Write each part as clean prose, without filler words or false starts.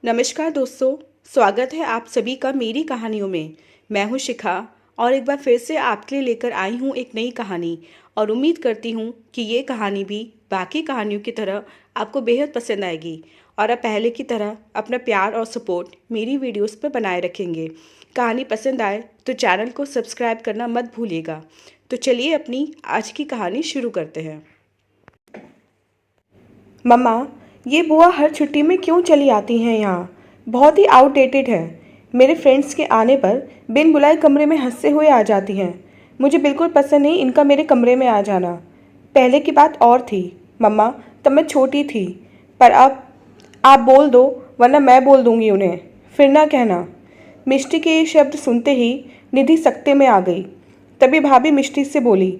नमस्कार दोस्तों। स्वागत है आप सभी का मेरी कहानियों में। मैं हूं शिखा और एक बार फिर से आपके लिए लेकर आई हूं एक नई कहानी और उम्मीद करती हूं कि ये कहानी भी बाकी कहानियों की तरह आपको बेहद पसंद आएगी और आप पहले की तरह अपना प्यार और सपोर्ट मेरी वीडियोस पर बनाए रखेंगे। कहानी पसंद आए तो चैनल को सब्सक्राइब करना मत भूलिएगा। तो चलिए अपनी आज की कहानी शुरू करते हैं। मम्मा, ये बुआ हर छुट्टी में क्यों चली आती हैं यहाँ? बहुत ही आउटडेटेड है। मेरे फ्रेंड्स के आने पर बिन बुलाए कमरे में हंसते हुए आ जाती हैं। मुझे बिल्कुल पसंद नहीं इनका मेरे कमरे में आ जाना। पहले की बात और थी मम्मा, तब मैं छोटी थी। पर अब आप बोल दो वरना मैं बोल दूंगी उन्हें, फिर ना कहना। मिष्टी के ये शब्द सुनते ही निधि सकते में आ गई। तभी भाभी मिष्टी से बोली,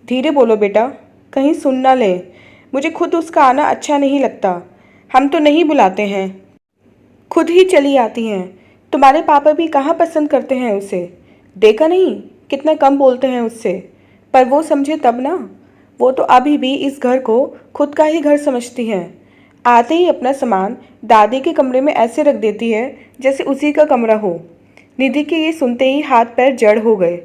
धीरे बोलो बेटा, कहीं सुन ना ले। मुझे खुद उसका आना अच्छा नहीं लगता। हम तो नहीं बुलाते हैं, खुद ही चली आती हैं। तुम्हारे पापा भी कहाँ पसंद करते हैं उसे, देखा नहीं कितना कम बोलते हैं उससे। पर वो समझे तब ना। वो तो अभी भी इस घर को खुद का ही घर समझती हैं। आते ही अपना सामान दादी के कमरे में ऐसे रख देती है जैसे उसी का कमरा हो। निधि के ये सुनते ही हाथ पैर जड़ हो गए।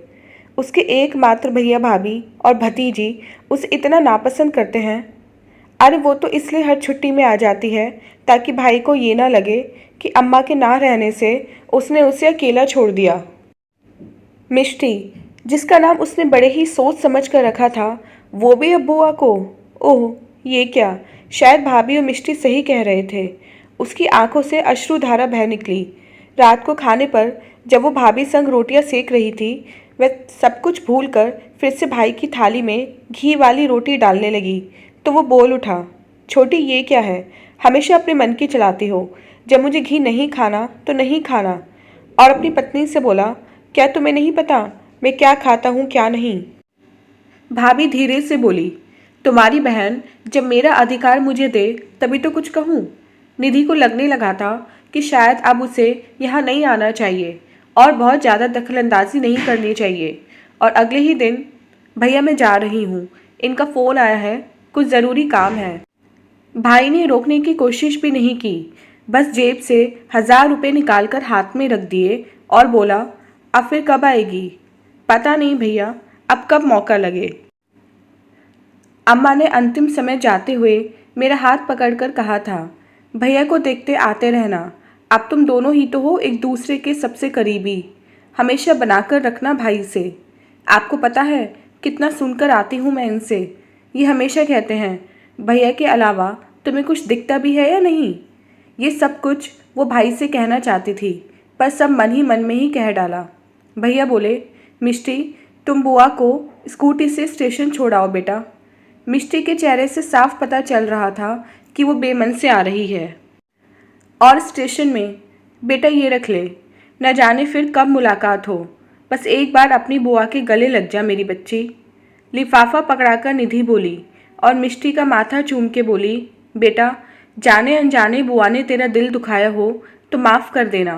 उसके एकमात्र भैया भाभी और भतीजी उसे इतना नापसंद करते हैं। अरे वो तो इसलिए हर छुट्टी में आ जाती है ताकि भाई को ये ना लगे कि अम्मा के ना रहने से उसने उसे अकेला छोड़ दिया। मिष्टी, जिसका नाम उसने बड़े ही सोच समझ कर रखा था, वो भी अब बुआ को। ओह, ये क्या! शायद भाभी और मिष्टी सही कह रहे थे। उसकी आंखों से अश्रुधारा बह निकली। रात को खाने पर जब वो भाभी संग रोटियां सेक रही थी, वह सब कुछ भूलकर फिर से भाई की थाली में घी वाली रोटी डालने लगी तो वो बोल उठा, छोटी ये क्या है? हमेशा अपने मन की चलाती हो। जब मुझे घी नहीं खाना तो नहीं खाना। और अपनी पत्नी से बोला, क्या तुम्हें नहीं पता मैं क्या खाता हूँ क्या नहीं? भाभी धीरे से बोली, तुम्हारी बहन जब मेरा अधिकार मुझे दे तभी तो कुछ कहूँ। निधि को लगने लगा था कि शायद अब उसे यहाँ नहीं आना चाहिए और बहुत ज़्यादा दखलंदाजी नहीं करनी चाहिए। और अगले ही दिन, भैया मैं जा रही हूँ, इनका फ़ोन आया है, कुछ ज़रूरी काम है। भाई ने रोकने की कोशिश भी नहीं की, बस जेब से 1000 रुपये निकालकर हाथ में रख दिए और बोला, अब फिर कब आएगी? पता नहीं भैया, अब कब मौका लगे। अम्मा ने अंतिम समय जाते हुए मेरा हाथ पकड़कर कहा था, भैया को देखते आते रहना। अब तुम दोनों ही तो हो एक दूसरे के सबसे करीबी। हमेशा बनाकर रखना भाई से। आपको पता है कितना सुनकर आती हूँ मैं इनसे। ये हमेशा कहते हैं, भैया के अलावा तुम्हें कुछ दिखता भी है या नहीं? ये सब कुछ वो भाई से कहना चाहती थी, पर सब मन ही मन में ही कह डाला। भैया बोले, मिष्टी, तुम बुआ को स्कूटी से स्टेशन छोड़ाओ बेटा। मिष्टी के चेहरे से साफ पता चल रहा था कि वो बेमन से आ रही है। और स्टेशन में, बेटा ये रख ले, न जाने फिर कब मुलाकात हो। बस एक बार अपनी बुआ के गले लग जा मेरी बच्ची। लिफाफा पकड़ाकर निधि बोली और मिष्टी का माथा चूम के बोली, बेटा जाने अनजाने बुआ ने तेरा दिल दुखाया हो तो माफ़ कर देना।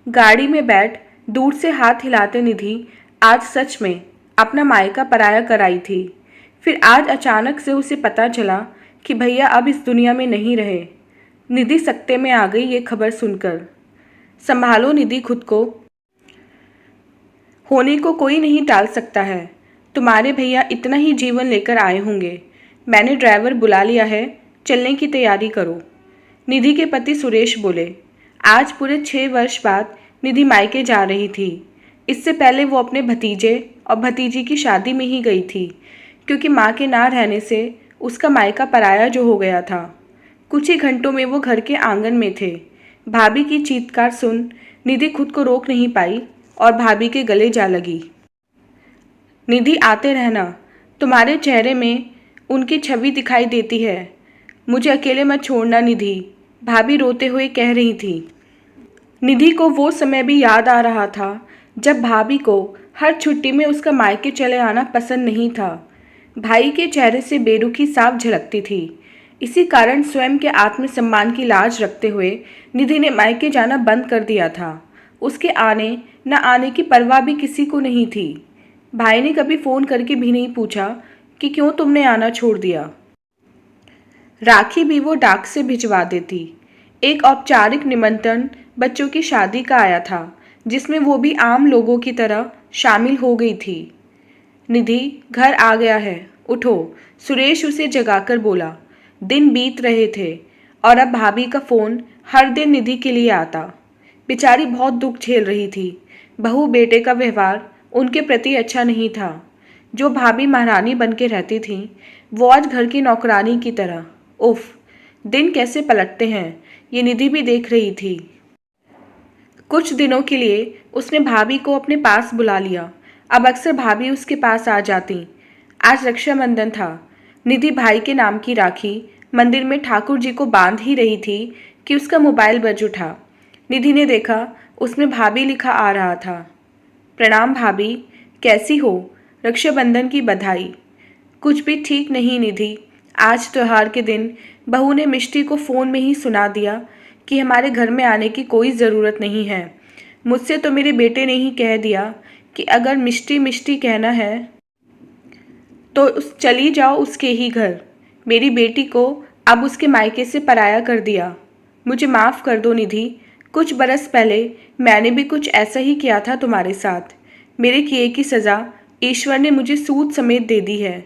गाड़ी में बैठ दूर से हाथ हिलाते निधि आज सच में अपना मायका पराया कराई थी। फिर आज अचानक से उसे पता चला कि भैया अब इस दुनिया में नहीं रहे। निधि सकते में आ गई ये खबर सुनकर। संभालो निधि खुद को, होने को कोई नहीं टाल सकता है। तुम्हारे भैया इतना ही जीवन लेकर आए होंगे। मैंने ड्राइवर बुला लिया है, चलने की तैयारी करो। निधि के पति सुरेश बोले। आज पूरे 6 वर्ष बाद निधि मायके जा रही थी। इससे पहले वो अपने भतीजे और भतीजी की शादी में ही गई थी, क्योंकि माँ के ना रहने से उसका मायका पराया जो हो गया था। कुछ ही घंटों में वो घर के आंगन में थे। भाभी की चीत्कार सुन निधि खुद को रोक नहीं पाई और भाभी के गले जा लगी। निधि आते रहना, तुम्हारे चेहरे में उनकी छवि दिखाई देती है। मुझे अकेले मत छोड़ना निधि, भाभी रोते हुए कह रही थी। निधि को वो समय भी याद आ रहा था जब भाभी को हर छुट्टी में उसका मायके चले आना पसंद नहीं था। भाई के चेहरे से बेरुखी साफ झलकती थी। इसी कारण स्वयं के आत्मसम्मान की लाज रखते हुए निधि ने मायके जाना बंद कर दिया था। उसके आने न आने की परवाह भी किसी को नहीं थी। भाई ने कभी फ़ोन करके भी नहीं पूछा कि क्यों तुमने आना छोड़ दिया। राखी भी वो डाक से भिजवा देती। एक औपचारिक निमंत्रण बच्चों की शादी का आया था, जिसमें वो भी आम लोगों की तरह शामिल हो गई थी। निधि, घर आ गया है, उठो, सुरेश उसे जगाकर बोला। दिन बीत रहे थे और अब भाभी का फ़ोन हर दिन निधि के लिए आता। बेचारी बहुत दुख झेल रही थी। बहू बेटे का व्यवहार उनके प्रति अच्छा नहीं था। जो भाभी महारानी बन के रहती थीं, वो आज घर की नौकरानी की तरह। उफ, दिन कैसे पलटते हैं, ये निधि भी देख रही थी। कुछ दिनों के लिए उसने भाभी को अपने पास बुला लिया। अब अक्सर भाभी उसके पास आ जाती। आज रक्षाबंधन था। निधि भाई के नाम की राखी मंदिर में ठाकुर जी को बांध ही रही थी कि उसका मोबाइल बज उठा। निधि ने देखा, उसमें भाभी लिखा आ रहा था। प्रणाम भाभी, कैसी हो? रक्षाबंधन की बधाई। कुछ भी ठीक नहीं निधि। आज त्योहार के दिन बहू ने मिष्टी को फ़ोन में ही सुना दिया कि हमारे घर में आने की कोई ज़रूरत नहीं है। मुझसे तो मेरे बेटे ने ही कह दिया कि अगर मिष्टी मिष्टी कहना है तो चली जाओ उसके ही घर। मेरी बेटी को अब उसके मायके से पराया कर दिया। मुझे माफ़ कर दो निधि। कुछ बरस पहले मैंने भी कुछ ऐसा ही किया था तुम्हारे साथ। मेरे किए की सज़ा ईश्वर ने मुझे सूद समेत दे दी है।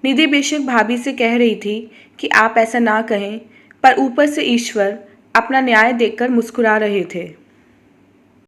निधि बेशक भाभी से कह रही थी कि आप ऐसा ना कहें, पर ऊपर से ईश्वर अपना न्याय देखकर मुस्कुरा रहे थे।